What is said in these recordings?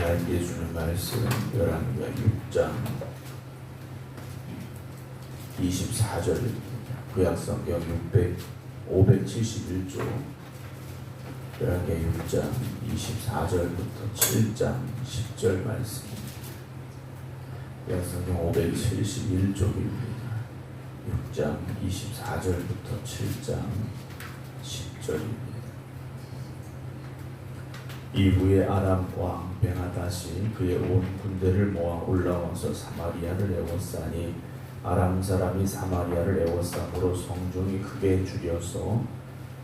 우리에게 주는 말씀 열왕기하 6장 24절입니다. 구약성경 571조 열왕기하 6장 24절부터 7장 10절 말씀입니다. 구약성경 571조입니다. 6장 24절부터 7장 10절입니다. 이후에 아람 왕 베나다시 그의 온 군대를 모아 올라와서 사마리아를 애워싸니 아람 사람이 사마리아를 애워싸므로 성중이 크게 줄여서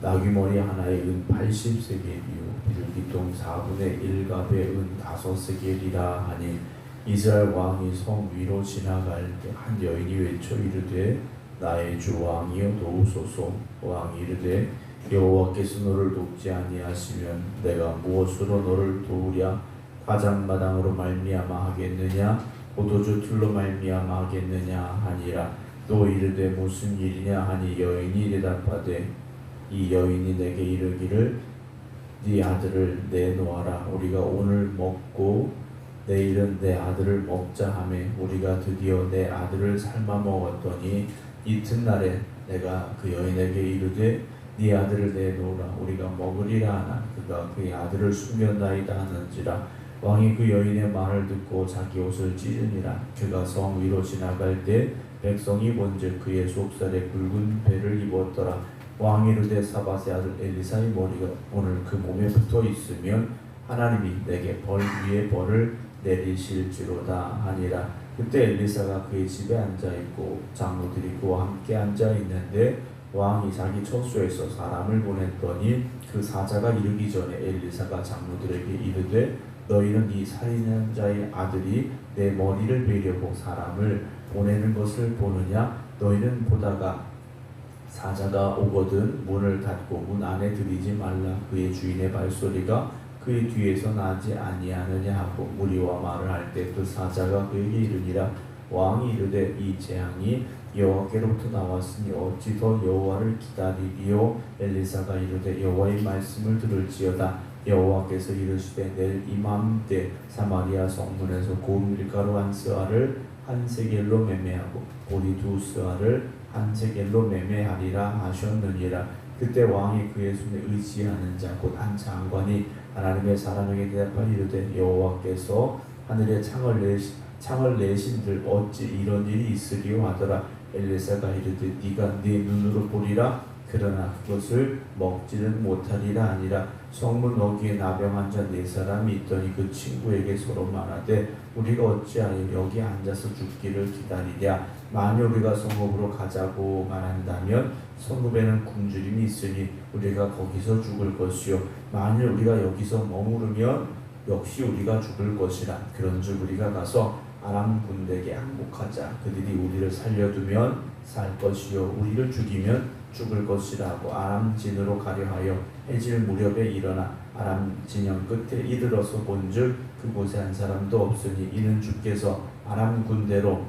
나귀머리 하나에 은 80세겔이요 들기통 4분의 1갑에 은 5세겔이라 하니 이스라엘 왕이 성 위로 지나갈 때 한 여인이 외쳐 이르되 나의 주 왕이여 도우소서. 왕이 이르되 여호와께서 너를 돕지 아니하시면 내가 무엇으로 너를 도우랴? 가장마당으로 말미암아 하겠느냐? 포도주 틀로 말미암아 하겠느냐 하니라. 또 이르되 무슨 일이냐 하니 여인이 대답하되 이 여인이 내게 이르기를 네 아들을 내놓아라. 우리가 오늘 먹고 내일은 내 아들을 먹자 하매 우리가 드디어 내 아들을 삶아 먹었더니 이튿날에 내가 그 여인에게 이르되 네 아들을 내놓으라. 우리가 먹으리라 하나 그가 그의 아들을 숨겼나이다 하는지라. 왕이 그 여인의 말을 듣고 자기 옷을 찢으니라. 그가 성 위로 지나갈 때 백성이 본즉 그의 속살에 굵은 배를 입었더라. 왕이 이르되 사밧의 아들 엘리사의 머리가 오늘 그 몸에 붙어 있으면 하나님이 내게 벌 위에 벌을 내리실지로다 하니라. 그때 엘리사가 그의 집에 앉아있고 장로들이 그와 함께 앉아있는데 왕이 자기 처소에서 사람을 보냈더니 그 사자가 이르기 전에 엘리사가 장로들에게 이르되 너희는 이 살인한 자의 아들이 내 머리를 베려고 사람을 보내는 것을 보느냐? 너희는 보다가 사자가 오거든 문을 닫고 문 안에 들이지 말라. 그의 주인의 발소리가 그의 뒤에서 나지 아니하느냐 하고 무리와 말을 할 때 그 사자가 그에게 이르니라. 왕이 이르되 이 재앙이 여호와께로부터 나왔으니 어찌 더 여호와를 기다리리요? 엘리사가 이르되 여호와의 말씀을 들을지어다. 여호와께서 이르시되 내일 이맘때 사마리아 성문에서 고운 밀가루 한 스아를 한 세겔로 매매하고 보리 2스아를 한 세겔로 매매하리라 하셨느니라. 그때 왕이 그의 손에 의지하는 자 곧 한 장관이 하나님의 사람에게 대답하여 이르되 여호와께서 하늘에 창을 내신들 어찌 이런 일이 있으리요 하더라. 엘리사가 이르되 네가 네 눈으로 보리라. 그러나 그것을 먹지는 못하리라 하니라. 성문 어귀에 나병한 자 4사람이 있더니 그 친구에게 서로 말하되 우리가 어찌하여 여기 앉아서 죽기를 기다리랴? 만일 우리가 성읍으로 가자고 말한다면 성읍에는 굶주림이 있으니 우리가 거기서 죽을 것이요 만일 우리가 여기서 머무르면 역시 우리가 죽을 것이라. 그런즉 우리가 가서 아람 군대에게 항복하자. 그들이 우리를 살려두면 살 것이요 우리를 죽이면 죽을 것이라고 아람 진으로 가려 하여 해질 무렵에 일어나 아람 진영 끝에 이르러서 본즉 그곳에 한 사람도 없으니 이는 주께서 아람 군대로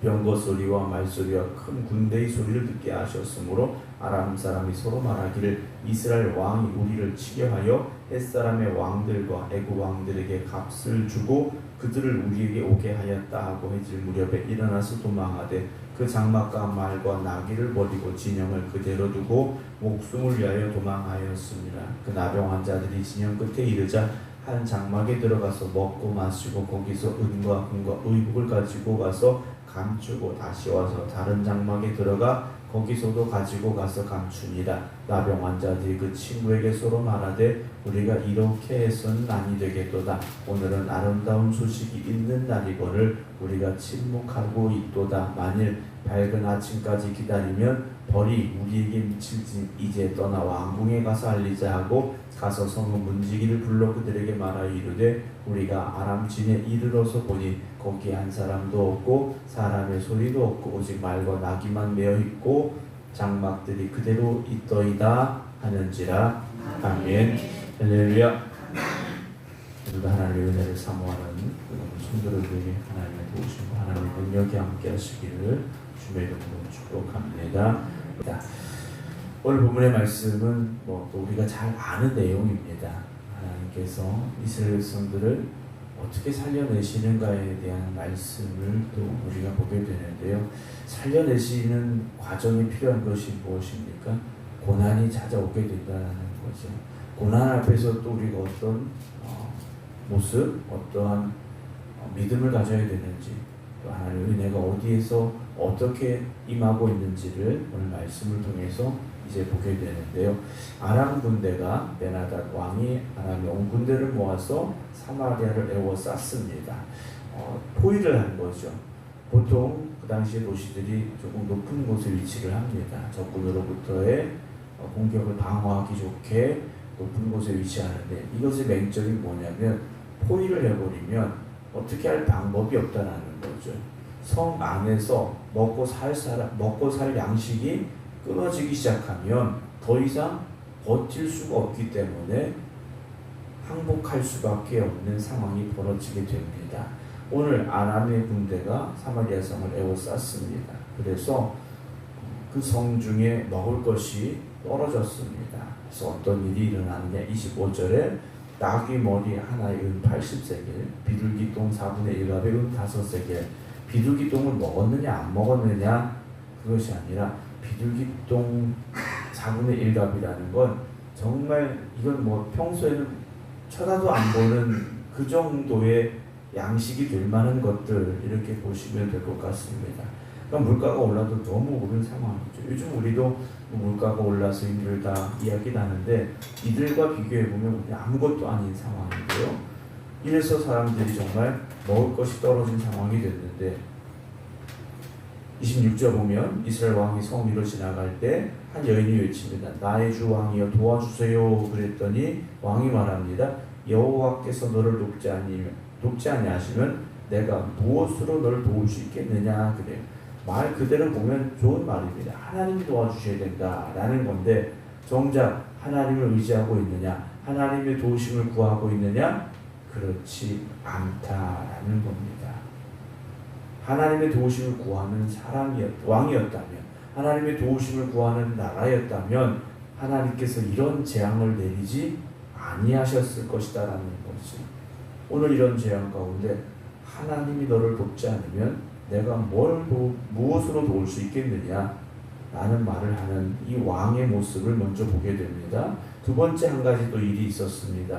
병거 소리와 말소리와 큰 군대의 소리를 듣게 하셨으므로 아람 사람이 서로 말하기를 이스라엘 왕이 우리를 치게 하여 햇사람의 왕들과 애굽 왕들에게 값을 주고 그들을 우리에게 오게 하였다 하고 해질 무렵에 일어나서 도망하되 그 장막과 말과 나귀를 버리고 진영을 그대로 두고 목숨을 위하여 도망하였습니다. 그 나병 자들이 진영 끝에 이르자 한 장막에 들어가서 먹고 마시고 거기서 은과 금과 의복을 가지고 가서 감추고 다시 와서 다른 장막에 들어가 거기서도 가지고 가서 감추니라. 나병 자들이 그 친구에게 서로 말하되 우리가 이렇게 해서는 아니 되겠도다. 오늘은 아름다운 소식이 있는 날이거늘 우리가 침묵하고 있도다. 만일 밝은 아침까지 기다리면 벌이 우리에게 미칠지 이제 떠나 왕궁에 가서 알리자 하고 가서 성읍 문지기를 불러 그들에게 말하여 이르되 우리가 아람 진에 이르러서 보니 거기 한 사람도 없고 사람의 소리도 없고 오직 말과 나귀만 메어 있고 장막들이 그대로 있더이다 하는지라. 아멘. 할렐루야. 오늘도 하나님의 은혜를 사모하는 성도들에게 하나님의 도우심과 하나님의 능력이 함께 하시기를 주의 이름으로 축복합니다. 오늘 본문의 말씀은 또 우리가 잘 아는 내용입니다. 하나님께서 이스라엘 백성들을 어떻게 살려내시는가에 대한 말씀을 또 우리가 보게 되는데요. 살려내시는 과정이 필요한 것이 무엇입니까? 고난이 찾아오게 된다는 거죠. 고난 앞에서 또 우리가 어떤 모습, 어떠한 믿음을 가져야 되는지, 또 하나님의 은혜가 어디에서 어떻게 임하고 있는지를 오늘 말씀을 통해서 이제 보게 되는데요. 아람 군대가 베나닷 왕이 아람의 온 군대를 모아서 사마리아를 에워쌌습니다. 포위를 한 거죠. 보통 그 당시에 도시들이 조금 높은 곳에 위치를 합니다. 적군으로부터의 공격을 방어하기 좋게 높은 곳에 위치하는데, 이것의 맹점이 뭐냐면 포위를 해버리면 어떻게 할 방법이 없다는 거죠. 성 안에서 먹고 살 양식이 끊어지기 시작하면 더 이상 버틸 수가 없기 때문에 항복할 수밖에 없는 상황이 벌어지게 됩니다. 오늘 아람의 군대가 사마리아 성을 에워쌌습니다. 그래서 그 성 중에 먹을 것이 떨어졌습니다. 그래서 어떤 일이 일어나느냐, 25절에 나귀 머리 하나에 은 80세겔, 비둘기 똥 4분의 1갑에 은 5세겔. 비둘기 똥을 먹었느냐 안 먹었느냐 그것이 아니라 비둘기 똥 4분의 1갑이라는 건 정말 이건 뭐 평소에는 쳐다도 안 보는 그 정도의 양식이 될 만한 것들, 이렇게 보시면 될 것 같습니다. 그러니까 물가가 올라도 너무 오른 상황이죠. 요즘 우리도 물가가 올라서 힘들다 이야기 나는데 이들과 비교해보면 아무것도 아닌 상황인데요. 이래서 사람들이 정말 먹을 것이 떨어진 상황이 됐는데, 26절 보면 이스라엘 왕이 성 위로 지나갈 때 한 여인이 외칩니다. 나의 주 왕이여 도와주세요. 그랬더니 왕이 말합니다. 여호와께서 너를 돕지 아니하시면 내가 무엇으로 너를 도울 수 있겠느냐 그래요. 말 그대로 보면 좋은 말입니다. 하나님이 도와주셔야 된다라는 건데, 정작 하나님을 의지하고 있느냐, 하나님의 도우심을 구하고 있느냐, 그렇지 않다라는 겁니다. 하나님의 도우심을 구하는 왕이었다면, 하나님의 도우심을 구하는 나라였다면 하나님께서 이런 재앙을 내리지 아니하셨을 것이다라는 거죠. 오늘 이런 재앙 가운데 하나님이 너를 돕지 않으면 내가 무엇으로 도울 수 있겠느냐 라는 말을 하는 이 왕의 모습을 먼저 보게 됩니다. 두 번째 한 가지 또 일이 있었습니다.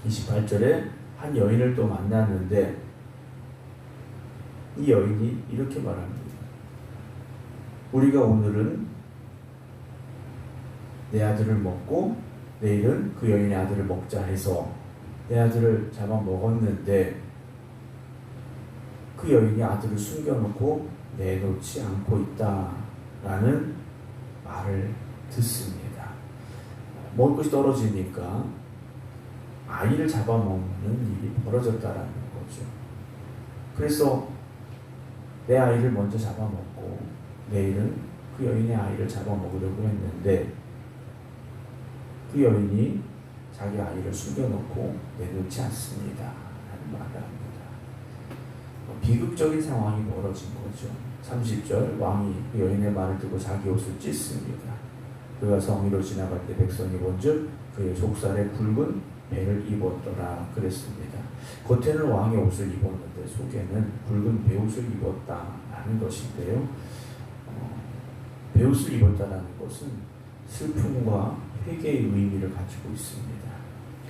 28절에 한 여인을 또 만났는데, 이 여인이 이렇게 말합니다. 우리가 오늘은 내 아들을 먹고 내일은 그 여인의 아들을 먹자 해서 내 아들을 잡아먹었는데, 그 여인이 아들을 숨겨놓고 내놓지 않고 있다라는 말을 듣습니다. 먹을 것이 떨어지니까 아이를 잡아먹는 일이 벌어졌다라는 거죠. 그래서 내 아이를 먼저 잡아먹고 내일은 그 여인의 아이를 잡아먹으려고 했는데, 그 여인이 자기 아이를 숨겨놓고 내놓지 않습니다 라는 말을 합니다. 비극적인 상황이 벌어진 거죠. 30절, 왕이 그 여인의 말을 듣고 자기 옷을 찢습니다. 그가 성 위로 지나갈 때 백성이 본즉 그의 속살에 굵은 배를 입었더라 그랬습니다. 겉에는 왕의 옷을 입었는데 속에는 굵은 베옷을 입었다라는 것인데요. 베옷을 입었다라는 것은 슬픔과 회개의 의미를 가지고 있습니다.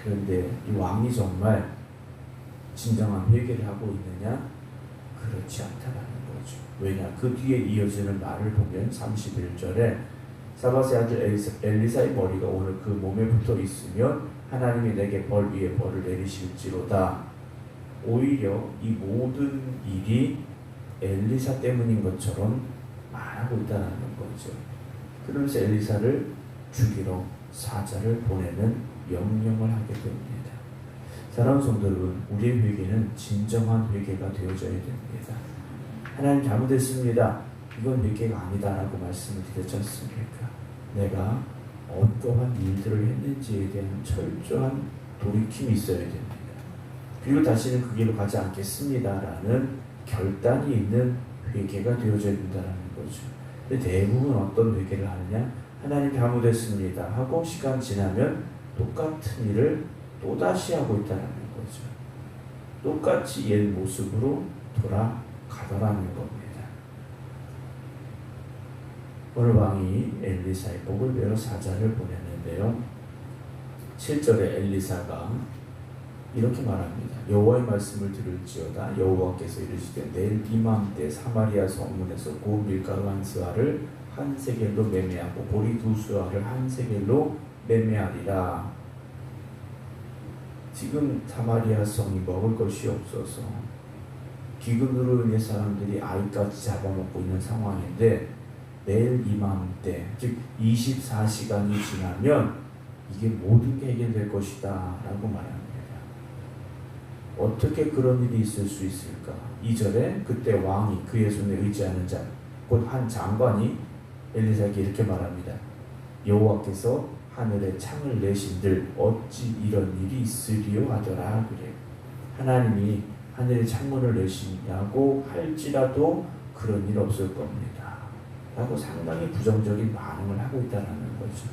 그런데 이 왕이 정말 진정한 회개를 하고 있느냐? 그렇지 않다라는 거죠. 왜냐? 그 뒤에 이어지는 말을 보면 31절에 사밧의 아들 엘리사의 머리가 오늘 그 몸에 붙어 있으면 하나님이 내게 벌 위에 벌을 내리실지로다. 오히려 이 모든 일이 엘리사 때문인 것처럼 말하고 있다는 거죠. 그러면서 엘리사를 죽이러 사자를 보내는 명령을 하게 됩니다. 사랑하는 성도 여러분, 우리의 회개는 진정한 회개가 되어져야 됩니다. 하나님 잘못했습니다. 이건 회개가 아니다라고 말씀을 드렸지 않습니까? 내가 어떠한 일들을 했는지에 대한 철저한 돌이킴이 있어야 됩니다. 그리고 다시는 그 길로 가지 않겠습니다라는 결단이 있는 회개가 되어져야 된다는 거죠. 근데 대부분 어떤 회개를 하느냐? 하나님 잘못했습니다 하고 시간 지나면 똑같은 일을 또다시 하고 있다는 거죠. 똑같이 옛 모습으로 돌아가더라는 겁니다. 오늘 왕이 엘리사의 복을 베어 사자를 보냈는데요. 7절에 엘리사가 이렇게 말합니다. 여호와의 말씀을 들을지어다. 여호와께서 이르시되 내일 이맘때 사마리아 성문에서 고 밀가루 한 스아를 한 세겔로 매매하고 보리 두 스아를 한 세겔로 매매하리라. 지금 사마리아 성이 먹을 것이 없어서 기근으로 인해 사람들이 아이까지 잡아먹고 있는 상황인데 내일 이맘때 즉 24시간이 지나면 이게 모든 게 해결될 것이다 라고 말합니다. 어떻게 그런 일이 있을 수 있을까? 2절에 그때 왕이 그의 손에 의지하는 자 곧 한 장관이 엘리사에게 이렇게 말합니다. 여호와께서 하늘에 창을 내신들 어찌 이런 일이 있으리요 하더라. 그래요. 하나님이 하늘에 창문을 내시냐고 할지라도 그런 일 없을 겁니다 라고 상당히 부정적인 반응을 하고 있다는 거죠.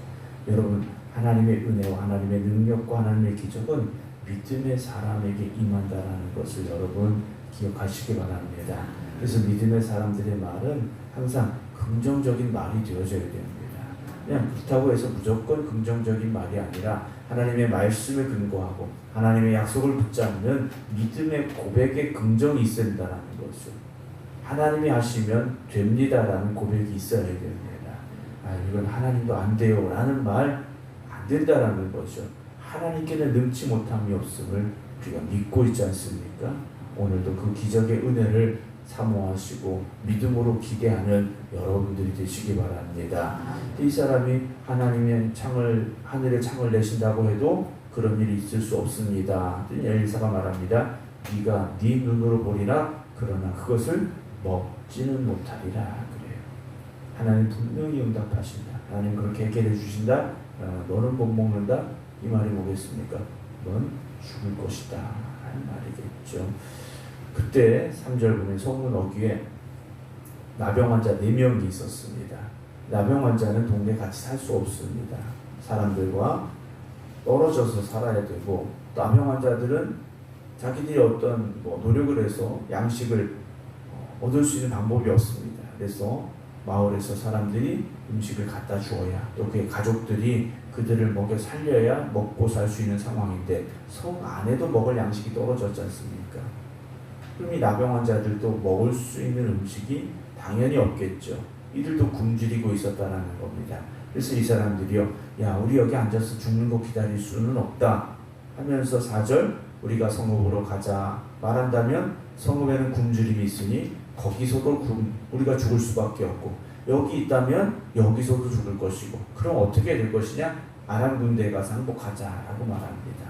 여러분, 하나님의 은혜와 하나님의 능력과 하나님의 기적은 믿음의 사람에게 임한다라는 것을 여러분 기억하시기 바랍니다. 그래서 믿음의 사람들의 말은 항상 긍정적인 말이 되어져야 됩니다. 그냥 그렇다고 해서 무조건 긍정적인 말이 아니라 하나님의 말씀에 근거하고 하나님의 약속을 붙잡는 믿음의 고백에 긍정이 있어야 된다는 거죠. 하나님이 하시면 됩니다라는 고백이 있어야 됩니다. 이건 하나님도 안 돼요 라는 말 안 된다라는 거죠. 하나님께는 능치 못함이 없음을 우리가 믿고 있지 않습니까? 오늘도 그 기적의 은혜를 사모하시고 믿음으로 기대하는 여러분들이 되시기 바랍니다. 이 사람이 하나님의 하늘의 창을 내신다고 해도 그런 일이 있을 수 없습니다. 엘리사가 말합니다. 네가 네 눈으로 보리라 그러나 그것을 먹지는 못하리라. 그래요. 하나님 분명히 응답하신다. 하나님 그렇게 해결해 주신다. 너는 못 먹는다. 이 말이 뭐겠습니까? 넌 죽을 것이다 하는 말이겠죠. 그때 3절 보면 소문 어귀에 나병 환자 4명이 있었습니다. 나병 환자는 동네에 같이 살 수 없습니다. 사람들과 떨어져서 살아야 되고 나병 환자들은 자기들이 어떤 노력을 해서 양식을 얻을 수 있는 방법이 없습니다. 그래서 마을에서 사람들이 음식을 갖다 주어야 또 그의 가족들이 그들을 먹여 살려야 먹고 살 수 있는 상황인데 성 안에도 먹을 양식이 떨어졌지 않습니까? 그럼 이 나병 환자들도 먹을 수 있는 음식이 당연히 없겠죠. 이들도 굶주리고 있었다라는 겁니다. 그래서 이 사람들이요, 야 우리 여기 앉아서 죽는 거 기다릴 수는 없다 하면서 4절 우리가 성읍으로 가자 말한다면 성읍에는 굶주림이 있으니 거기서도 우리가 죽을 수밖에 없고 여기 있다면 여기서도 죽을 것이고 그럼 어떻게 될 것이냐? 아람 군대에 가서 항복하자라고 말합니다.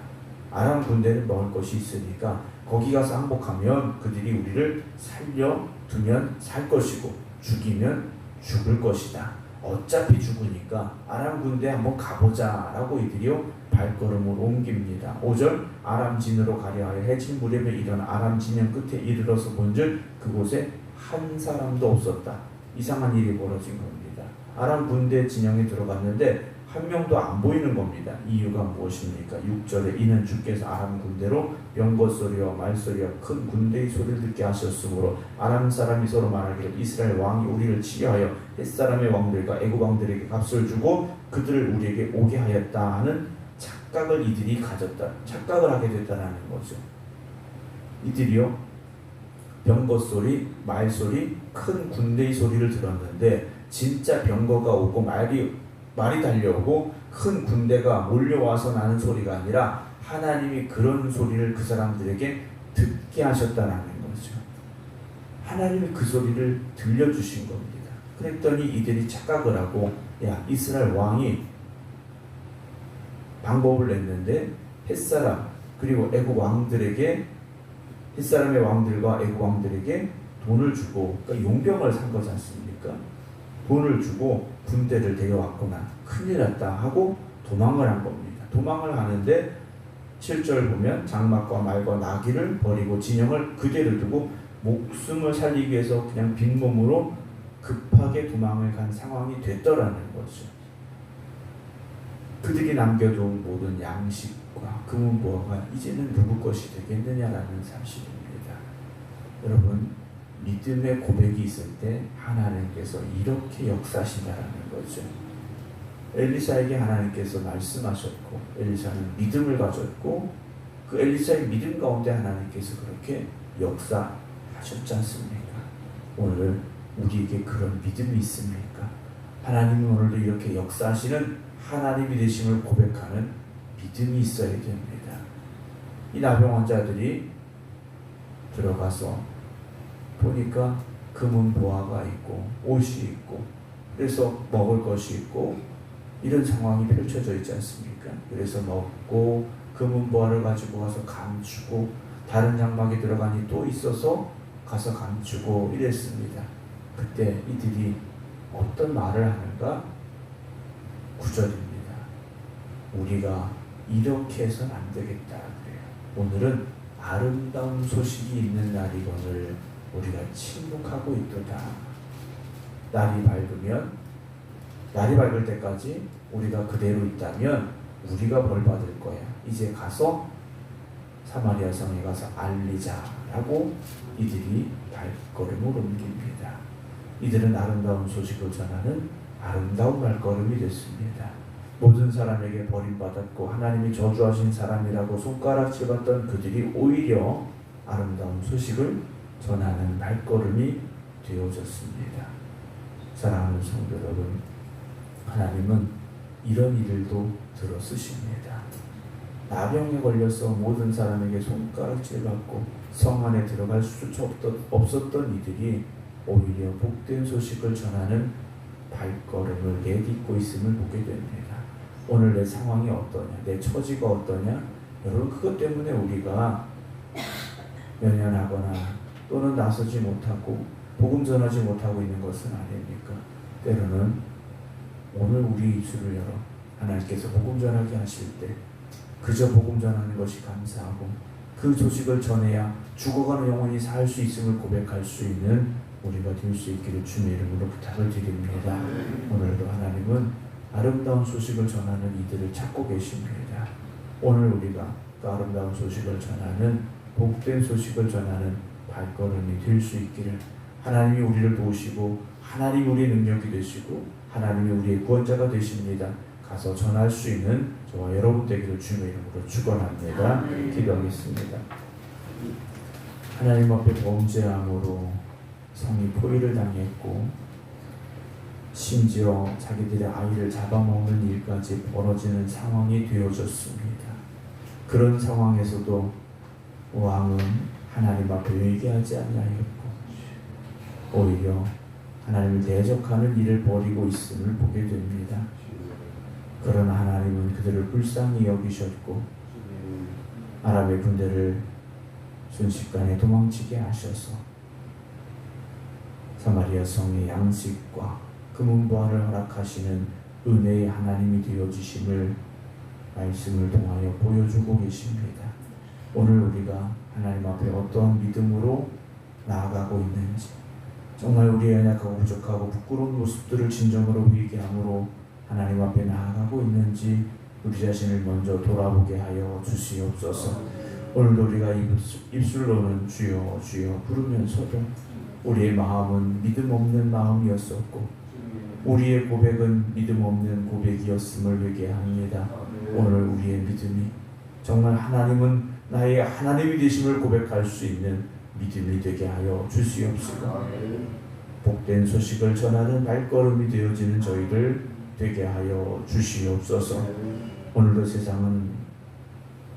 아람 군대는 먹을 것이 있으니까 거기 가서 항복하면 그들이 우리를 살려두면 살 것이고 죽이면 죽을 것이다. 어차피 죽으니까 아람 군대에 한번 가보자라고 이들이요 발걸음을 옮깁니다. 5절 아람 진으로 가려 하여 해질 무렵에 일어나 아람 진영 끝에 이르러서 본즉 그곳에 한 사람도 없었다. 이상한 일이 벌어진 겁니다. 아람 군대 진영에 들어갔는데 한 명도 안 보이는 겁니다. 이유가 무엇입니까? 6절에 이는 주께서 아람 군대로 병거소리와 말소리와 큰 군대의 소리를 듣게 하셨으므로 아람 사람이 서로 말하기를 이스라엘 왕이 우리를 치려하여 햇사람의 왕들과 애국 왕들에게 값을 주고 그들을 우리에게 오게 하였다 하는 착각을 이들이 가졌다. 착각을 하게 됐다는 거죠. 이들이요 병거소리, 말소리, 큰 군대의 소리를 들었는데 진짜 병거가 오고 말이 달려오고 큰 군대가 몰려와서 나는 소리가 아니라 하나님이 그런 소리를 그 사람들에게 듣게 하셨다는 거죠. 하나님이 그 소리를 들려주신 겁니다. 그랬더니 이들이 착각을 하고 야 이스라엘 왕이 방법을 냈는데 햇사람 그리고 애국 왕들에게 햇사람의 왕들과 애국 왕들에게 돈을 주고 그러니까 용병을 산 거지 않습니까? 돈을 주고 군대를 데려왔구나 큰일 났다 하고 도망을 한 겁니다. 도망을 하는데 7절 보면 장막과 말과 나귀를 버리고 진영을 그대로 두고 목숨을 살리기 위해서 그냥 빈몸으로 급하게 도망을 간 상황이 됐더라는 거죠. 그들이 남겨둔 모든 양식과 금은보화가 이제는 누구 것이 되겠느냐라는 사실입니다. 여러분, 믿음의 고백이 있을 때 하나님께서 이렇게 역사하신다라는 거죠. 엘리사에게 하나님께서 말씀하셨고 엘리사는 믿음을 가졌고 그 엘리사의 믿음 가운데 하나님께서 그렇게 역사하셨지 않습니까? 오늘 우리에게 그런 믿음이 있습니까? 하나님이 오늘도 이렇게 역사하시는 하나님이 되심을 고백하는 믿음이 있어야 됩니다. 이 나병 환자들이 들어가서 보니까 금은보화가 있고 옷이 있고 그래서 먹을 것이 있고 이런 상황이 펼쳐져 있지 않습니까? 그래서 먹고 금은보화를 가지고 가서 감추고 다른 장막에 들어가니 또 있어서 가서 감추고 이랬습니다. 그때 이들이 어떤 말을 하는가? 9절입니다. 우리가 이렇게 해서는 안 되겠다 그래요. 오늘은 아름다운 소식이 있는 날이거늘 우리가 침묵하고 있도다. 날이 밝을 때까지 우리가 그대로 있다면 우리가 벌 받을 거야. 이제 가서 사마리아 성에 가서 알리자라고 이들이 발걸음을 옮깁니다. 이들은 아름다운 소식을 전하는 아름다운 발걸음이 됐습니다. 모든 사람에게 버림받았고 하나님이 저주하신 사람이라고 손가락질받던 그들이 오히려 아름다운 소식을 전하는 발걸음이 되어졌습니다. 사랑하는 성도 여러분, 하나님은 이런 일도 들어쓰십니다. 나병에 걸려서 모든 사람에게 손가락질받고 성 안에 들어갈 수조차 없었던 이들이 오히려 복된 소식을 전하는 발걸음을 내딛고 있음을 보게 됩니다. 오늘 내 상황이 어떠냐, 내 처지가 어떠냐, 여러분 그것 때문에 우리가 면연하거나 또는 나서지 못하고 복음 전하지 못하고 있는 것은 아닙니까? 때로는 오늘 우리 입술을 열어 하나님께서 복음 전하게 하실 때 그저 복음 전하는 것이 감사하고 그 소식을 전해야 죽어가는 영혼이 살 수 있음을 고백할 수 있는 우리가 될 수 있기를 주님의 이름으로 부탁을 드립니다. 오늘도 하나님은 아름다운 소식을 전하는 이들을 찾고 계십니다. 오늘 우리가 그 아름다운 소식을 전하는 복된 소식을 전하는 발걸음이 될 수 있기를 하나님이 우리를 도우시고 하나님이 우리의 능력이 되시고 하나님이 우리의 구원자가 되십니다. 가서 전할 수 있는 저와 여러분 되기를 주님의 이름으로 축원합니다. 기도하겠습니다. 하나님 앞에 범죄함으로 성이 포위를 당했고 심지어 자기들의 아이를 잡아먹는 일까지 벌어지는 상황이 되어졌습니다. 그런 상황에서도 왕은 하나님 앞에 회개하지 아니하였고 오히려 하나님을 대적하는 일을 벌이고 있음을 보게 됩니다. 그러나 하나님은 그들을 불쌍히 여기셨고 아람의 군대를 순식간에 도망치게 하셔서 사마리아 성의 양식과 금은보화를 허락하시는 은혜의 하나님이 되어주심을 말씀을 통하여 보여주고 계십니다. 오늘 우리가 하나님 앞에 어떠한 믿음으로 나아가고 있는지, 정말 우리의 연약하고 부족하고 부끄러운 모습들을 진정으로 회개함으로 하나님 앞에 나아가고 있는지 우리 자신을 먼저 돌아보게 하여 주시옵소서. 오늘도 우리가 입술로는 주여 주여 부르면서도 우리의 마음은 믿음 없는 마음이었었고 우리의 고백은 믿음 없는 고백이었음을 회개합니다. 오늘 우리의 믿음이 정말 하나님은 나의 하나님이 되심을 고백할 수 있는 믿음이 되게 하여 주시옵소서. 복된 소식을 전하는 발걸음이 되어지는 저희들 되게 하여 주시옵소서. 오늘도 세상은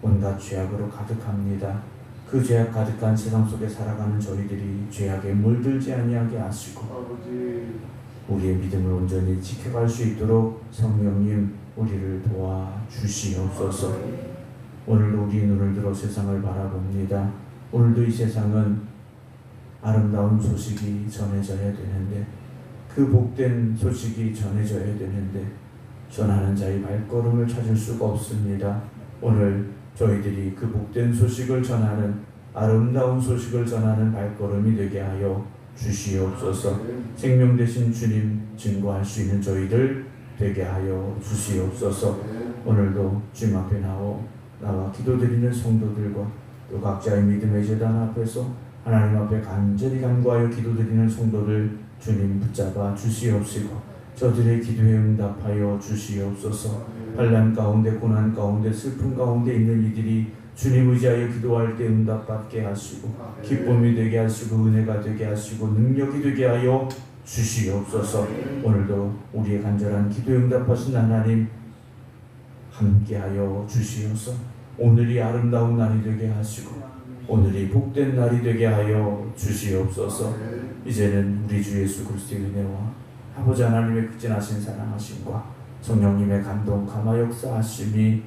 온갖 죄악으로 가득합니다. 그 죄악 가득한 세상 속에 살아가는 저희들이 죄악에 물들지 아니하게 하시고 우리의 믿음을 온전히 지켜갈 수 있도록 성령님 우리를 도와주시옵소서. 오늘도 우리의 눈을 들어 세상을 바라봅니다. 오늘도 이 세상은 아름다운 소식이 전해져야 되는데 그 복된 소식이 전해져야 되는데 전하는 자의 발걸음을 찾을 수가 없습니다. 오늘 저희들이 그 복된 소식을 전하는 아름다운 소식을 전하는 발걸음이 되게 하여 주시옵소서. 생명 되신 주님 증거할 수 있는 저희들 되게 하여 주시옵소서. 오늘도 주님 앞에 나와 기도드리는 성도들과 또 각자의 믿음의 제단 앞에서 하나님 앞에 간절히 간구하여 기도드리는 성도들 주님 붙잡아 주시옵시고 저들의 기도에 응답하여 주시옵소서. 환난 가운데 고난 가운데 슬픔 가운데 있는 이들이 주님 의지하여 기도할 때 응답받게 하시고 기쁨이 되게 하시고 은혜가 되게 하시고 능력이 되게 하여 주시옵소서. 오늘도 우리의 간절한 기도에 응답하신 하나님 함께하여 주시옵소서. 오늘이 아름다운 날이 되게 하시고 오늘이 복된 날이 되게 하여 주시옵소서. 이제는 우리 주 예수 그리스도의 은혜와 아버지 하나님의 극진하신 사랑하심과 성령님의 감동 감화 역사하심이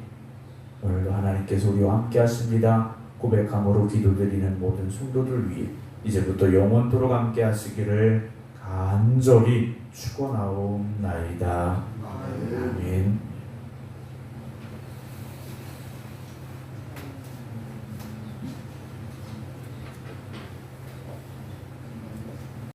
오늘도 하나님께서 우리와 함께 하십니다. 고백함으로 기도드리는 모든 성도들 위해 이제부터 영원토록 함께 하시기를 간절히 축원하옵나이다. 아멘.